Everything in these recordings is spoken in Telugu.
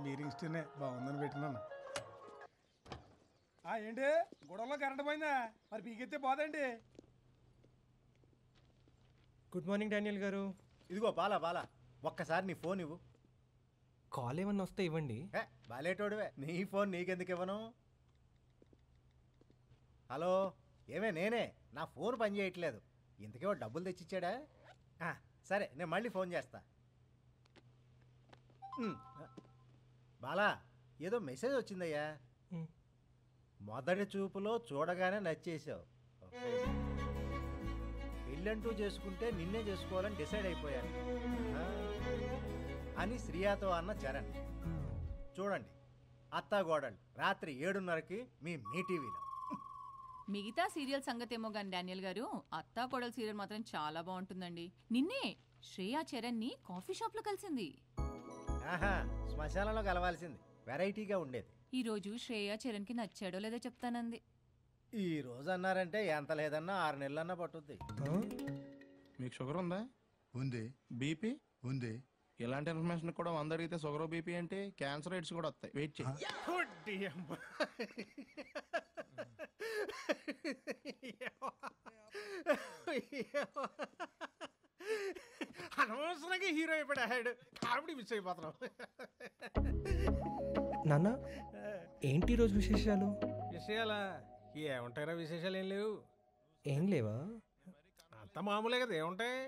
బీరింగ్ స్టీనే బాగుందని పెట్టినాను. ఏంటి గొడవలో కరెంట్ పోయిందా? మరి పీకెత్తే పోదండి. గుడ్ మార్నింగ్ డానియల్ గారు. ఇదిగో బాలా ఒక్కసారి నీ ఫోన్ ఇవ్వు. కాల్ ఏమన్నా వస్తే ఇవ్వండి. బాలేటోడివే, నీ ఫోన్ నీకెందుకు ఇవ్వను? హలో, నేనే. నా ఫోన్ పని చేయట్లేదు. ఇంతకేమో డబ్బులు తెచ్చిచ్చాడా? సరే, నేను మళ్ళీ ఫోన్ చేస్తా. బాలా, ఏదో మెసేజ్ వచ్చిందయ్యా. మొదటి చూపులో చూడగానే నచ్చేసావు. పెళ్ళంటూ చేసుకుంటే నిన్నే చేసుకోవాలని డిసైడ్ అయిపోయాను అని శ్రీయాతో అన్న చరణ్. చూడండి, అత్తాగోడళ్ళు రాత్రి 7:30కి మీ టీవీలో. మిగతా సీరియల్ సంగతి ఏమో కానీ డానియల్ గారు, అత్తా కోడలు సీరియల్ మాత్రం చాలా బాగుంటుందండి. నిన్నే శ్రేయా చరణ్ ని కాఫీ షాప్ లో కలిసింది. శ్మశానంలో కలవాల్సింది, వెరైటీగా ఉండేది. ఈ రోజు శ్రేయా చరణ్ కి నచ్చాడో లేదో చెప్తానంది. ఈ రోజు అన్నారంటే ఎంత లేదన్నా 6 నెలలన్నా పట్టుద్ది. మీకు షుగర్ ఉందా? ఉంది. బీపీ ఉంది. ఇలాంటి ఇన్ఫర్మేషన్ కూడా 100 అడిగితే షుగర్ బీపీ అంటే క్యాన్సర్ రేట్స్ కూడా వస్తాయి. వెయిట్ చేయి. అనవసరంగా హీరో అయిపోయాడు. కామెడీ మిస్ అయిపోతున్నాం. నాన్న, ఏంటి రోజు విశేషాలు? విషయాలా ఏముంటాయిరా? విశేషాలు ఏం లేవు. ఏం లేవా? అంత మామూలే కదా, ఏముంటాయి?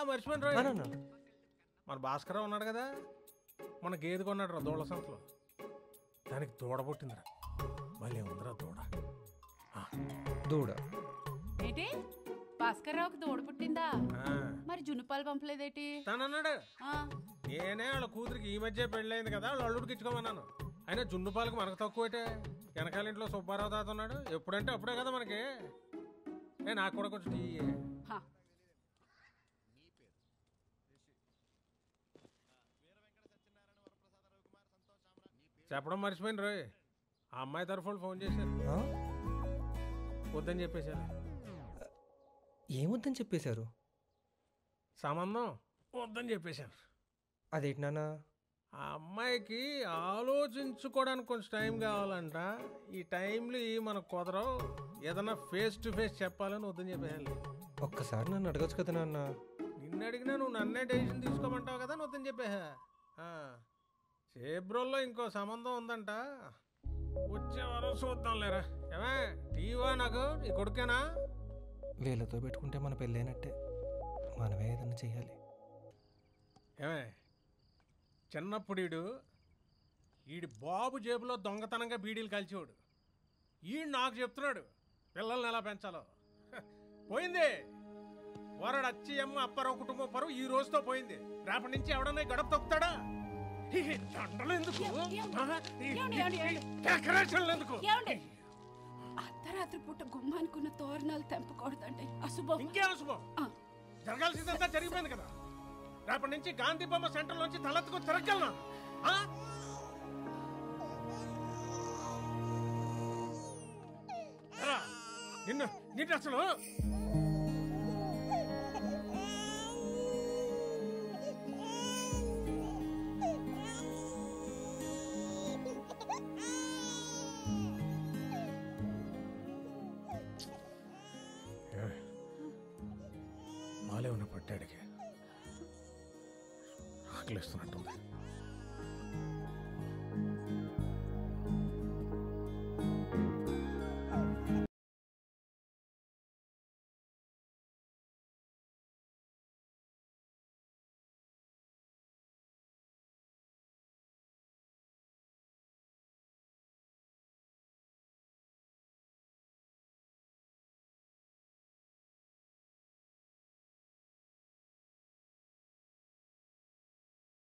మర్చిపోయిన రోజు మన భాస్కర్ ఉన్నాడు కదా, మన గేదె కొన్నాడు రా దూడ సంతలో. దానికి దూడ పుట్టిందిరా. మళ్ళీ ఉందిరా దూడ. దూడ ఏంటి? భాస్కర్ రావుకి దూడ పుట్టిందా? మరి జున్నుపాలు పంపలేదేటి? తనన్నాడు. నేనే వాళ్ళ కూతురికి ఈ మధ్య పెళ్ళయింది కదా, వాళ్ళు అల్లుడికి ఇచ్చుకోమన్నాను. అయినా జున్ను పాలకు మనకు తక్కువటే. వెనకాల ఇంట్లో సుబ్బారావు తాత ఉన్నాడు. ఎప్పుడంటే అప్పుడే కదా మనకి. నాకు కూడా కొంచెం టీ. చెప్పడం మర్చిపోయింది రోయ్, ఆ అమ్మాయి తరఫున ఫోన్ చేశారు. వద్దని చెప్పేశారు. ఏమొద్దని చెప్పేశారు? సంబంధం వద్దని చెప్పేశారు. అదేంటి నాన్న? ఆ అమ్మాయికి ఆలోచించుకోవడానికి కొంచెం టైం కావాలంట. ఈ టైంలో మనకు కుదరవు. ఏదన్నా ఫేస్ టు ఫేస్ చెప్పాలని వద్దని చెప్పేయాలి. ఒక్కసారి నన్ను అడగచ్చు కదా నాన్న. నిన్ను అడిగినా నువ్వు నన్నే డెసిషన్ తీసుకోమంటావు కదా, అని వద్దని చెప్పేహా. చేబ్రోల్లో ఇంకో సంబంధం ఉందంట, వచ్చేవారు చూద్దాం లేరా. ఏమే టీవా? నాకు ఈ కొడుకేనా? వీళ్ళతో పెట్టుకుంటే మన పెళ్ళైనట్టే. మనమే ఏదన్నా చెయ్యాలి. ఏమే చిన్నప్పుడు ఈడు బాబు జేబులో దొంగతనంగా బీడీలు కలిసేవాడు. ఈడు నాకు చెప్తున్నాడు పిల్లల్ని ఎలా పెంచాలో. పోయింది వరడు అచ్చి అమ్మ అప్పారావు కుటుంబం పరువు ఈ రోజుతో పోయింది. రేపటి నుంచి ఎవడన్నా గడప తొక్కుతాడా? దండలు ఎందుకు? అర్ధరాత్రి పూట గుమ్మానుకున్న తోరణాలు తెంపకూడదండి, అశుభం. ఇంకే అశుభం? జరగాల్సిందంతా జరిగిపోయింది కదా. రేపటి నుంచి గాంధీ బొమ్మ సెంటర్ నుంచి తలెత్తుకొని తిరగలనా? నిన్ను అసలు మాలే ఉన్న పట్టాడికి ఆకలిస్తున్నట్టుంది.